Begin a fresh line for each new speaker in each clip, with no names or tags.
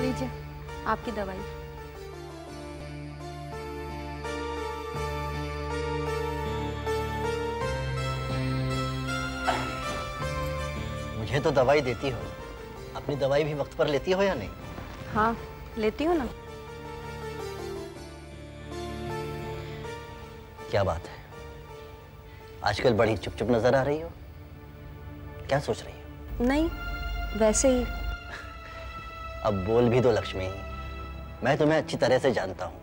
लीजिए आपकी दवाई।
मुझे तो दवाई देती हो, अपनी दवाई भी वक्त पर लेती हो या नहीं?
हाँ लेती हूँ ना।
क्या बात है, आजकल बड़ी चुप चुप नजर आ रही हो, क्या सोच रही हो?
नहीं वैसे ही।
अब बोल भी दो लक्ष्मी, मैं तुम्हें अच्छी तरह से जानता हूँ।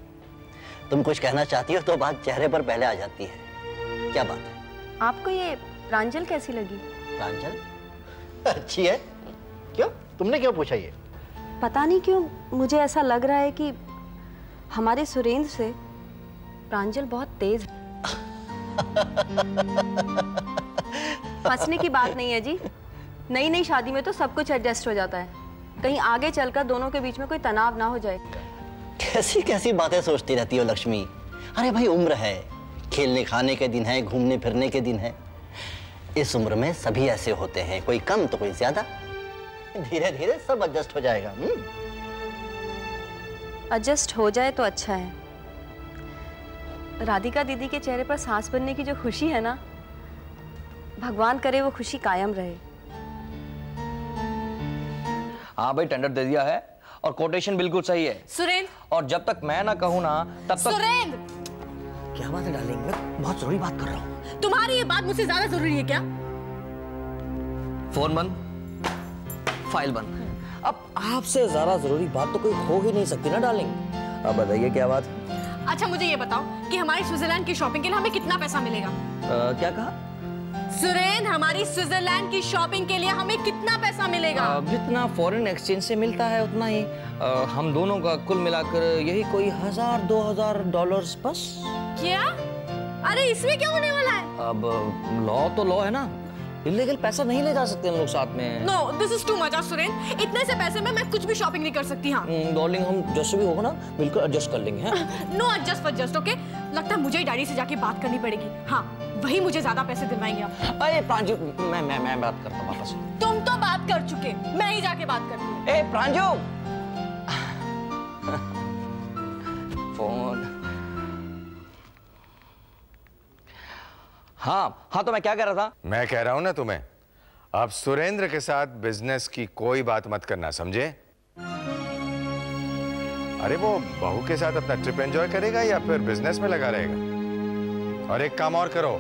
तुम कुछ कहना चाहती हो तो बात चेहरे पर पहले आ जाती है। क्या बात है?
आपको ये प्रांजल कैसी लगी?
प्रांजल अच्छी है। क्यों, तुमने क्यों पूछा ये?
पता नहीं क्यों मुझे ऐसा लग रहा है कि हमारे सुरेंद्र से प्रांजल बहुत तेज है। हंसने की बात नहीं है जी, नई नई शादी में तो सब कुछ एडजस्ट हो जाता है, कहीं आगे चलकर दोनों के बीच में कोई तनाव ना हो जाए।
कैसी कैसी बातें सोचती रहती हो लक्ष्मी। अरे भाई उम्र है, खेलने खाने के दिन है, घूमने फिरने के दिन है। इस उम्र में सभी ऐसे होते हैं, कोई कम तो कोई ज्यादा। धीरे धीरे सब एडजस्ट हो जाएगा।
एडजस्ट हो जाए तो अच्छा है। राधिका दीदी के चेहरे पर सांस बनने की जो खुशी है ना, भगवान करे वो खुशी कायम रहे।
हाँ भाई, टेंडर दे दिया है और कोटेशन बिल्कुल सही है
सुरेंद्र।
और जब तक मैं ना कहूँ ना तब तक।
सुरेंद्र,
क्या बात है डार्लिंग, मैं बहुत जरूरी बात कर रहा हूँ।
तुम्हारी ये बात मुझसे ज्यादा जरूरी है क्या?
फोन बंद, फाइल बंद। अब आपसे ज्यादा जरूरी बात तो कोई हो ही नहीं सकती ना डार्लिंग। अब बताइए क्या बात है?
अच्छा मुझे ये बताओ कि हमारी स्विट्जरलैंड की शॉपिंग के लिए हमें कितना पैसा मिलेगा?
क्या कहा?
सुरेंद्र, हमारी स्विट्जरलैंड की शॉपिंग के लिए हमें कितना पैसा मिलेगा?
जितना फॉरेन एक्सचेंज से मिलता है उतना ही। हम दोनों का कुल मिलाकर यही कोई $1000-2000 बस।
क्या? अरे इसमें क्या होने वाला है?
अब लॉ तो लॉ है ना, इलीगल पैसा नहीं ले जा सकते हम लोग साथ में।
No, this is too much Surendra. इतने से पैसे में मैं कुछ भी शॉपिंग नहीं कर सकती। हाँ
डार्लिंग, हम जैसे भी होगा ना बिल्कुल एडजस्ट कर लेंगे।
Know adjust for just, okay? लगता है मुझे ही डैडी से जाके बात करनी पड़ेगी। हाँ वही मुझे ज्यादा पैसे दिलवाएंगे आप।
अरे प्रांजू, मैं बात करता हूँ वापस।
तुम तो बात कर चुके, मैं ही जाके बात करती हूँ।
ए प्रांजू, फोन। हाँ तो मैं क्या कह रहा था?
मैं कह रहा हूं ना तुम्हें, अब सुरेंद्र के साथ बिजनेस की कोई बात मत करना, समझे? अरे वो बहू के साथ अपना ट्रिप एंजॉय करेगा या फिर बिजनेस में लगा रहेगा? और एक काम और करो,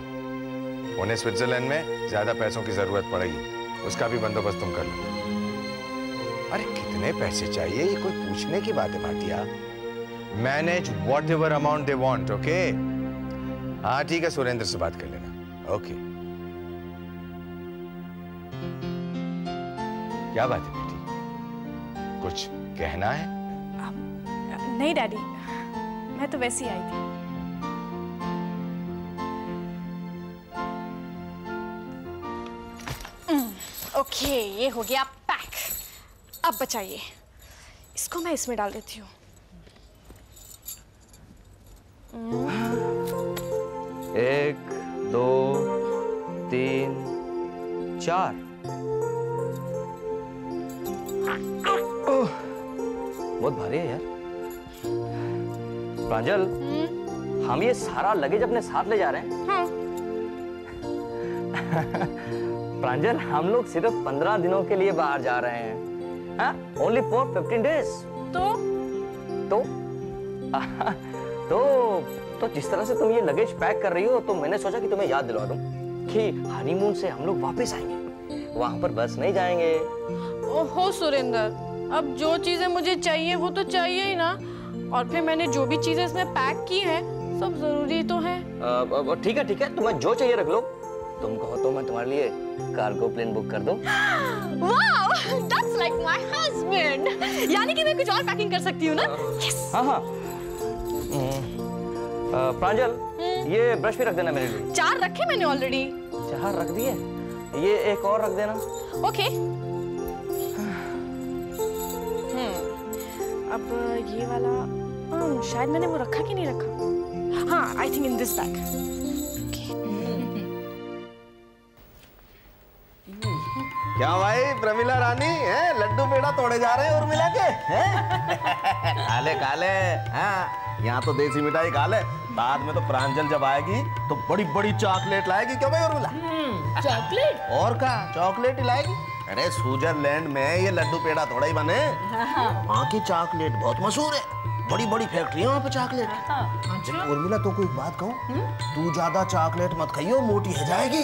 उन्हें स्विट्जरलैंड में ज्यादा पैसों की जरूरत पड़ेगी, उसका भी बंदोबस्त तुम कर लो। अरे कितने पैसे चाहिए, ये कोई पूछने की बात है Bhatia? Manage what ever amount they want, okay? हाँ ठीक है, सुरेंद्र से बात कर लेना। ओके। क्या बात है बेटी, कुछ कहना है?
नहीं डैडी, मैं तो वैसे ही आई थी। ओके, ये हो गया पैक। अब बचाइए, इसको मैं इसमें डाल देती हूँ।
1 2 3 4। बहुत भारी है यार। प्रांजल, हम ये सारा लगेज अपने साथ ले जा रहे हैं?
हाँ।
प्रांजल, हम लोग सिर्फ 15 दिनों के लिए बाहर जा रहे हैं। हाँ? Only for 15 days। तो जिस तरह से तुम ये लगेज पैक कर रही हो, तो मैंने सोचा कि तुम्हें याद दिलवा दूं कि हनीमून से हम लोग वापस आएंगे, वहां पर बस नहीं जाएंगे।
ओहो सुरेंद्र, अब जो चीजें मुझे चाहिए वो तो चाहिए ही ना, और फिर मैंने जो भी चीजें इसमें पैक की हैं सब जरूरी तो है।
ठीक है, तुम्हें जो चाहिए रख लो। तुम कहो तो मैं तुम्हारे लिए कार्गो प्लेन बुक कर दूं।
Wow, that's like my husband. यानी कि मैं कुछ और पैकिंग कर सकती हूँ ना? यस।
हाँ। प्रांजल, ये ब्रश भी रख देना मेरे लिए।
4 रखे मैंने ऑलरेडी।
4 रख दिए, ये एक और रख देना।
ओके। अब ये वाला शायद मैंने वो रखा कि नहीं रखा। हाँ, I think in this bag.
क्या भाई,
प्रमिला रानी है, लड्डू पेड़ा तोड़े जा रहे हैं उर्मिला के काले काले। हाँ, यहाँ तो देसी मिठाई खा ले, बाद में तो प्रांजल जब आएगी तो बड़ी बड़ी चॉकलेट लाएगी। क्यों भाई उर्मिला?
चॉकलेट?
और क्या, चॉकलेट ही लाएगी। अरे स्विट्जरलैंड में ये लड्डू पेड़ा थोड़ा ही बने, वहाँ की चॉकलेट बहुत मशहूर है, बड़ी बड़ी फैक्ट्री है वहाँ पे चॉकलेट। लेकिन उर्मिला तो कोई बात कहूँ, तू ज्यादा चॉकलेट मत खाइयो, मोटी हो जाएगी।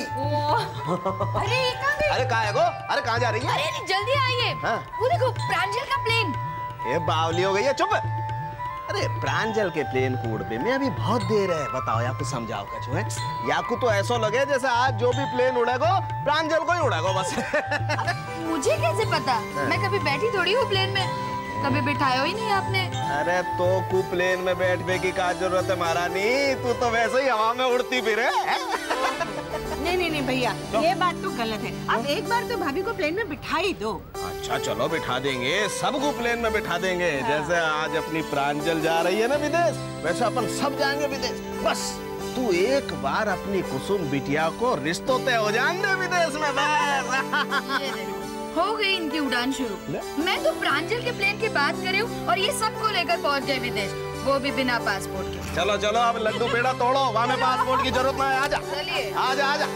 अरे कहाँ है गो? अरे कहाँ जा रही है?
अरे जल्दी आइए।
हाँ?
वो देखो प्रांजल का प्लेन।
ये बावली हो गई है, चुप। अरे प्रांजल के प्लेन को उड़ने में अभी बहुत देर है। बताओ याकू, समझाओ कछु है। याकू तो ऐसा लगे जैसे आज जो भी प्लेन उड़ेगा प्रांजल को ही उड़ेगा बस।
मुझे कैसे पता? मैं कभी बैठी थोड़ी हूँ प्लेन में, कभी बिठाया ही नहीं आपने।
अरे तो कु प्लेन में बैठने की क्या जरूरत है महारानी, तू तो वैसे ही हवा में उड़ती फिर है।
नहीं भैया, ये बात तो गलत है। आप एक बार तो भाभी को प्लेन में बिठा ही दो।
अच्छा चलो बिठा देंगे, सबको प्लेन में बिठा देंगे। जैसे आज अपनी प्रांजल जा रही है ना विदेश, वैसे अपन सब जाएंगे विदेश। बस तू एक बार अपनी कुसुम बिटिया को रिश्तों तय हो जाएंगे विदेश में। बस
हो गई इनकी उड़ान शुरू। मैं तो प्रांजल के प्लेन की बात कर रही हूँ और ये सबको लेकर पहुँच गए विदेश, वो भी बिना पासपोर्ट के।
चलो चलो अब लड्डू पेड़ा तोड़ो, वहाँ में पासपोर्ट की जरूरत ना है। आजा
चलिए
आजा आजा।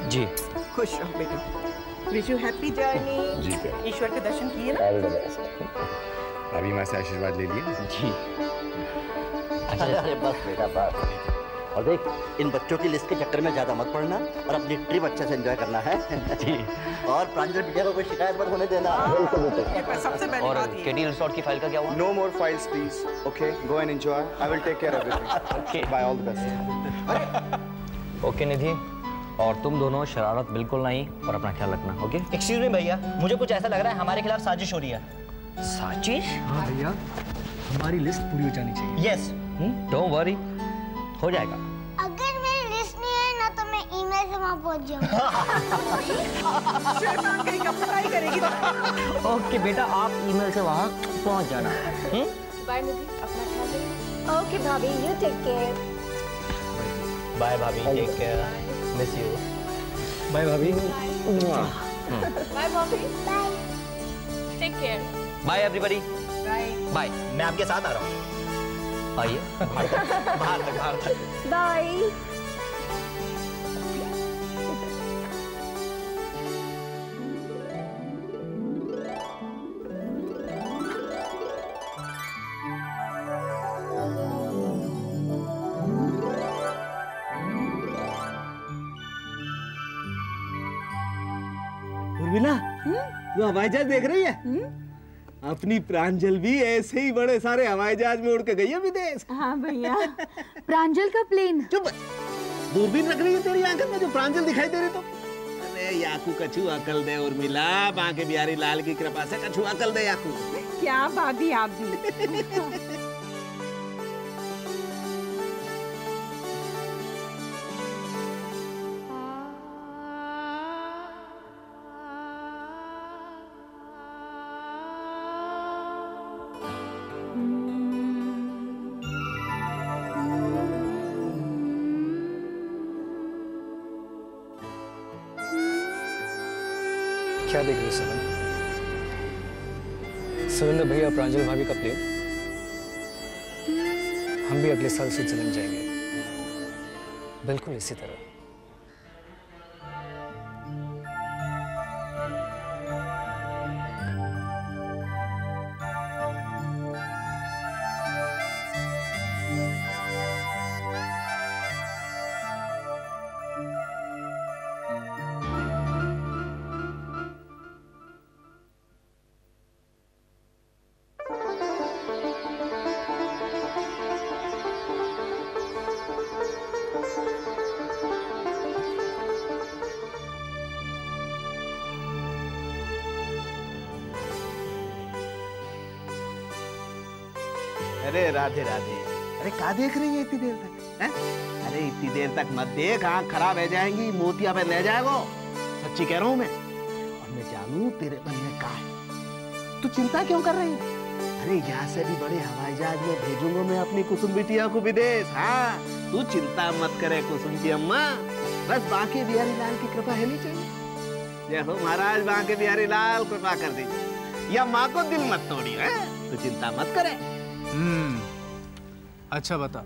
जी
खुश रहो बेटा। Wish you happy journey.
जी
ईश्वर के दर्शन किए ना?
अभी मैं से आशीर्वाद ले लिए
जी।
अरे बस बेटा बस। और देख, इन बच्चों की लिस्ट के चक्कर में ज्यादा मत पड़ना और अपनी ट्रिप अच्छे से एंजॉय करना है।
जी।
और प्रांजल बिटिया को कोई शिकायत मत होने देना।
सबसे पहले
और
बात ये।
केडी रिसोर्ट की फाइल का क्या हुआ?
No more files, please. Okay, go and enjoy. I will take care of everything.
Okay.
Bye, all the best.
Okay Nidhi, और तुम दोनों शरारत बिल्कुल नहीं और अपना ख्याल रखना। ओके?
एक्सक्यूज मी भैया, मुझे कुछ ऐसा लग रहा है हमारे खिलाफ साजिश हो रही है।
साजिश?
हाँ भैया, हमारी लिस्ट पूरी हो जानी चाहिए। यस।
डोंट वरी, हो जाएगा।
अगर मेरी लिस्ट नहीं है ना तो मैं ईमेल से वहाँ पहुँच जाऊँगा।
ओके बेटा, आप ईमेल से वहाँ पहुँच जाना।
बाय निधि, अपना ख्याल रखना।
ओके भाभी, यू टेक केयर।
बाय भाभी, take care, miss you. Bye भाभी।
बाय भाभी।
Bye.
Take care.
Bye everybody.
Bye.
Bye, मैं आपके साथ आ रहा हूँ।
आइए।
बाहर तक।
बाय।
उर्मिला, तू हवाई जहाज देख रही है? अपनी प्रांजल भी ऐसे ही बड़े सारे हवाई जहाज में उड़ के गई है विदेश।
हाँ भैया।
प्रांजल का प्लेन।
चुप, दूरबीन रख रही है तेरी आंखों में जो प्रांजल दिखाई दे रही तो। अरे याकू कछु अकल दे उर्मिला, बांके बिहारी लाल की कृपा से कछु अकल दे याकू।
क्या भाभी आप भी।
क्या देख रहे हो सवन? सुरेंद्र भैया, प्रांजल भाभी का प्लेन। हम भी अगले साल स्विट्जरलैंड जाएंगे, बिल्कुल इसी तरह।
अरे राधे राधे। अरे क्या देख रही है इतनी देर तक? हैं? अरे इतनी देर तक मत देख, आँख खराब हो जाएंगी, मोतिया पे ले जाएगा। सच्ची कह रहा हूँ मैं। और मैं जानू तेरे मन में क्या है। तू चिंता क्यों कर रही है? अरे यहाँ से भी बड़े हवाई जहाज में भेजूंगा मैं अपनी कुसुम बिटिया को विदेश। हाँ, तू चिंता मत करे कुसुम की अम्मा, बस बांके बिहारी लाल की कृपा है नहीं चाहिए। जय हो महाराज बांके बिहारी लाल, कृपा कर दीजिए। या माँ को दिल मत तोड़ी है, तू चिंता मत करे।
अच्छा बता,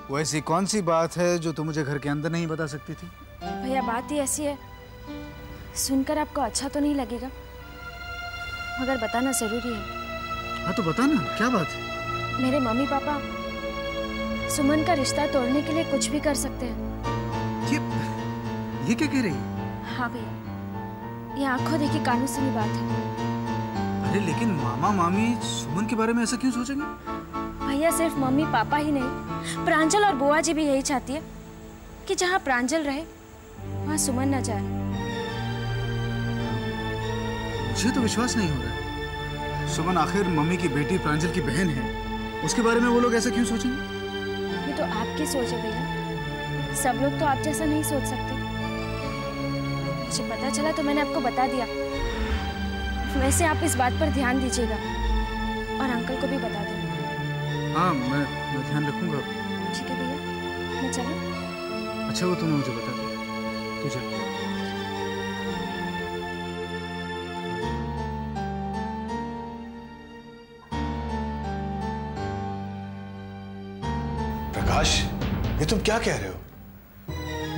वो ऐसी कौन सी बात है जो तू मुझे घर के अंदर नहीं बता सकती थी?
भैया बात ही ऐसी है, सुनकर आपको अच्छा तो नहीं लगेगा, मगर बताना जरूरी है।
हाँ तो बता ना, क्या बात है?
मेरे मम्मी पापा सुमन का रिश्ता तोड़ने के लिए कुछ भी कर सकते हैं।
ये क्या कह रही है?
हाँ भैया, ये आंखों देखी कानों सुनी बात है।
अरे लेकिन मामा मामी सुमन के बारे में ऐसा क्यों सोचेंगे?
भैया सिर्फ मम्मी पापा ही नहीं, प्रांजल और बुआ जी भी यही चाहती है कि जहाँ प्रांजल रहे वहाँ सुमन न जाए।
मुझे तो विश्वास नहीं हो रहा है। सुमन आखिर मम्मी की बेटी प्रांजल की बहन है, उसके बारे में वो लोग ऐसा क्यों सोचेंगे?
ये तो आपकी सोच है भैया, सब लोग तो आप जैसा नहीं सोच सकते। मुझे पता चला तो मैंने आपको बता दिया। वैसे आप इस बात पर ध्यान दीजिएगा और अंकल को भी बता देना।
हाँ, मैं ध्यान रखूंगा।
ठीक है भैया, मैं चलूं?
अच्छा वो तूने मुझे बता दिया, तू जा।
प्रकाश, ये तुम क्या कह रहे हो?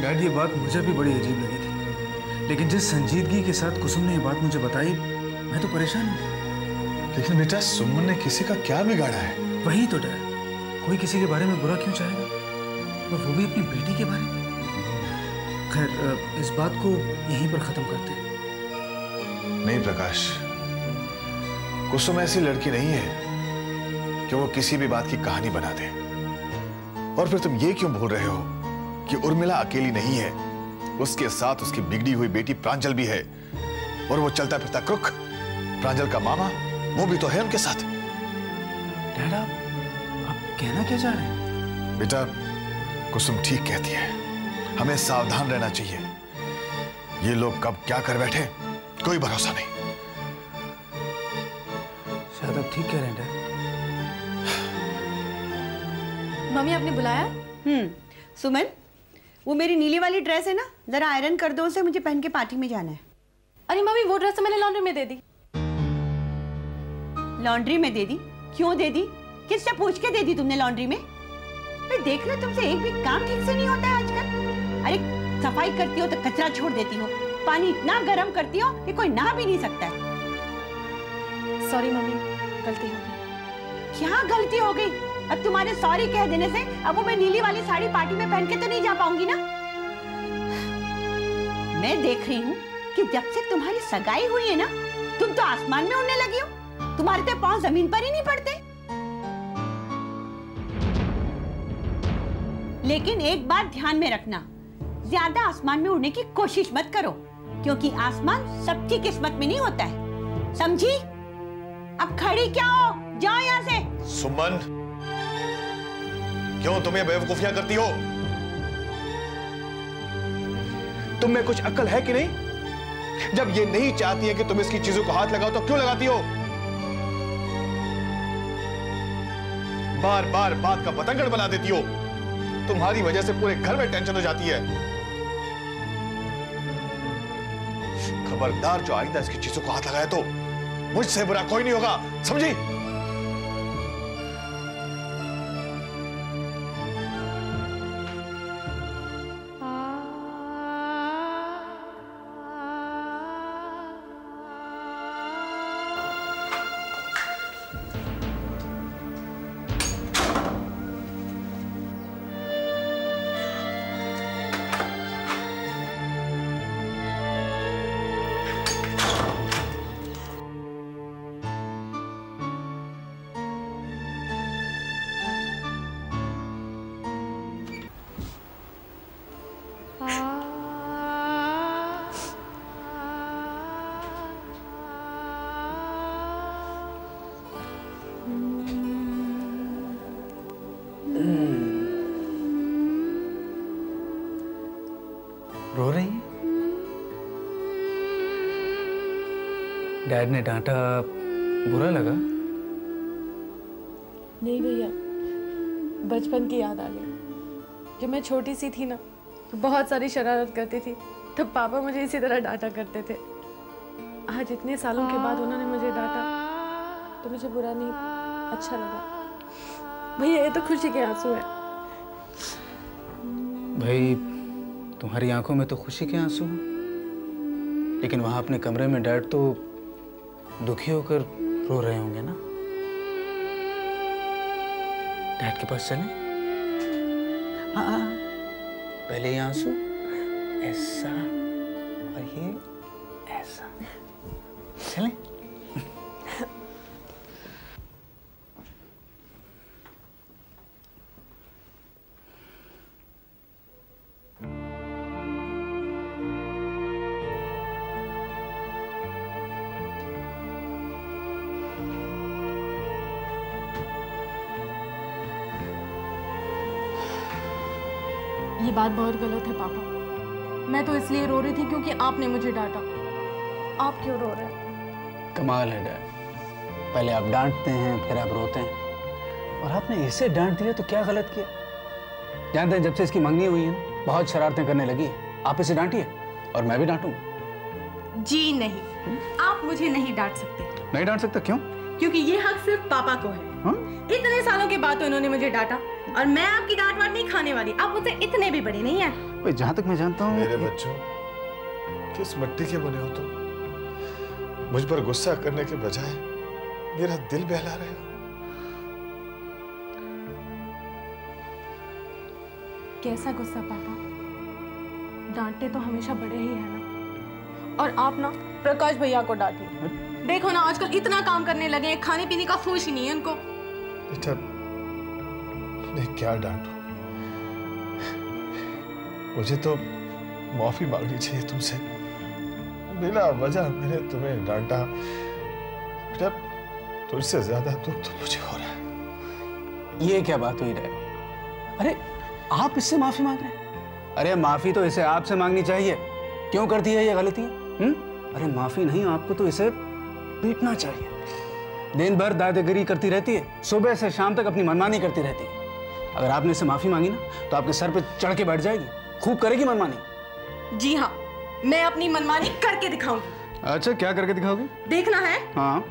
डैड, ये बात मुझे भी बड़ी अजीब लगी थी, लेकिन जिस संजीदगी के साथ कुसुम ने ये बात मुझे बताई, मैं तो परेशान हूँ।
लेकिन बेटा, सुमन ने किसी का क्या बिगाड़ा है?
वही तो डर, कोई किसी के बारे में बुरा क्यों चाहेगा, और वो भी अपनी बेटी के बारे में। खैर, इस बात को यहीं पर खत्म करते हैं।
नहीं प्रकाश, कुसुम ऐसी लड़की नहीं है कि वो किसी भी बात की कहानी बना दे। और फिर तुम ये क्यों बोल रहे हो कि उर्मिला अकेली नहीं है, उसके साथ उसकी बिगड़ी हुई बेटी प्रांजल भी है, और वो चलता फिरता क्रुक प्रांजल का मामा वो भी तो है उनके साथ।
डैड, आप कहना क्या चाह रहे हैं?
बेटा, कुसुम ठीक कहती है, हमें सावधान रहना चाहिए। ये लोग कब क्या कर बैठे, कोई भरोसा नहीं।
शायद आप ठीक कह रहे हैं डैड।
मम्मी आपने बुलाया? सुमन, वो मेरी नीली वाली ड्रेस है ना, जरा आयरन कर दो उसे, मुझे पहन के पार्टी में जाना है।
अरे मम्मी, वो ड्रेस तो मैंने लॉन्ड्री में दे दी।
लॉन्ड्री में दे दी? क्यों दे दी? किससे पूछ के दे दी तुमने लॉन्ड्री में? मैं देख रहा तुमसे एक भी काम ठीक से नहीं होता है आजकल। अरे सफाई करती हो तो कचरा छोड़ देती हो, पानी इतना गर्म करती हो कि कोई नहा भी नहीं सकता है।
सॉरी मम्मी, गलती हो गई।
क्या गलती हो गई? अब तुम्हारे सॉरी कह देने से अब वो मैं नीली वाली साड़ी पार्टी में पहन के तो नहीं जा पाऊंगी ना। मैं देख रही हूँ कि जब से तुम्हारी सगाई हुई है ना, तुम तो आसमान में उड़ने लगी हो, तुम्हारे तो पांव जमीन पर ही नहीं पड़ते। लेकिन एक बात ध्यान में रखना, ज्यादा आसमान में उड़ने की कोशिश मत करो, क्योंकि आसमान सबकी किस्मत में नहीं होता है, समझी? अब खड़ी क्या हो, जाओ यहाँ से।
सुमन, क्यों तुम्हें बेवकूफियां करती हो? तुम में कुछ अक्ल है कि नहीं? जब ये नहीं चाहती है कि तुम इसकी चीजों को हाथ लगाओ तो क्यों लगाती हो? बार बार बात का बतंगड़ बना देती हो। तुम्हारी वजह से पूरे घर में टेंशन हो जाती है। खबरदार, जो आइंदा इसकी चीजों को हाथ लगाया तो मुझसे बुरा कोई नहीं होगा, समझी?
रो रही है? डैड ने डांटा, बुरा लगा?
नहीं भैया, बचपन की याद आ गई। जब मैं छोटी सी थी ना, तो बहुत सारी शरारत करती थी, तब पापा मुझे इसी तरह डांटा करते थे। आज इतने सालों के बाद उन्होंने मुझे डांटा तो मुझे बुरा नहीं, अच्छा लगा। भैया ये तो खुशी के आंसू है।
भाई तुम्हारी आंखों में तो खुशी के आंसू हैं, लेकिन वहां अपने कमरे में डैड तो दुखी होकर रो रहे होंगे ना। डैड के पास चलें? पहले ये आंसू ऐसा और ये ऐसा, चलें?
ये बात बहुत गलत है पापा। मैं तो इसलिए रो रही थी क्योंकि आपने मुझे डांटा। आप क्यों रो रहे हैं?
कमाल है डैड, पहले आप डांटते हैं फिर आप रोते हैं, और आपने इसे डांट दिया तो क्या गलत किया? जानते हैं जब से इसकी मंगनी हुई है ना, बहुत शरारतें करने लगी है। आप इसे डांटिए और मैं भी डांटूंगा।
जी नहीं, आप मुझे नहीं डांट सकते।
नहीं डांट सकता? क्यों?
क्योंकि ये हक सिर्फ पापा को है। इतने सालों के बाद तो इन्होंने मुझे डांटा, और मैं आपकी डांट वाट नहीं खाने वाली। आप मुझसे इतने भी बड़े नहीं हैं।
जहाँ तक मैं जानता हूँ
मेरे बच्चों, किस मिट्टी के बने हो तुम? मुझ पर गुस्सा करने के बजाय मेरा दिल बहला रहे हो।
कैसा गुस्सा पापा? डांटते तो हमेशा बड़े ही है ना। और आप ना प्रकाश भैया को डांटिए। देखो ना, आजकल इतना काम करने लगे हैं, खाने पीने का होश ही नहीं है उनको।
बेटा, मैं क्या डांटूं? मुझे तो माफी मांगनी चाहिए तुमसे। बिना वजह मैंने तुम्हें डांटा। बेटा, तुझसे ज्यादा दुख तो मुझे हो रहा है।
ये क्या बात हुई डैड? अरे आप इससे माफी मांग रहे हैं? अरे माफी तो इसे आपसे मांगनी चाहिए। क्यों करती है ये गलतियां? अरे माफी नहीं, आपको तो इसे पीटना चाहिए। दिन भर दादागिरी करती रहती है, सुबह से शाम तक अपनी मनमानी करती रहती है। अगर आपने इससे माफी मांगी ना, तो आपके सर पे चढ़ के बैठ जाएगी, खूब करेगी मनमानी।
जी हाँ, मैं अपनी मनमानी करके दिखाऊंगी।
अच्छा, क्या करके दिखाओगी?
देखना है?
हाँ।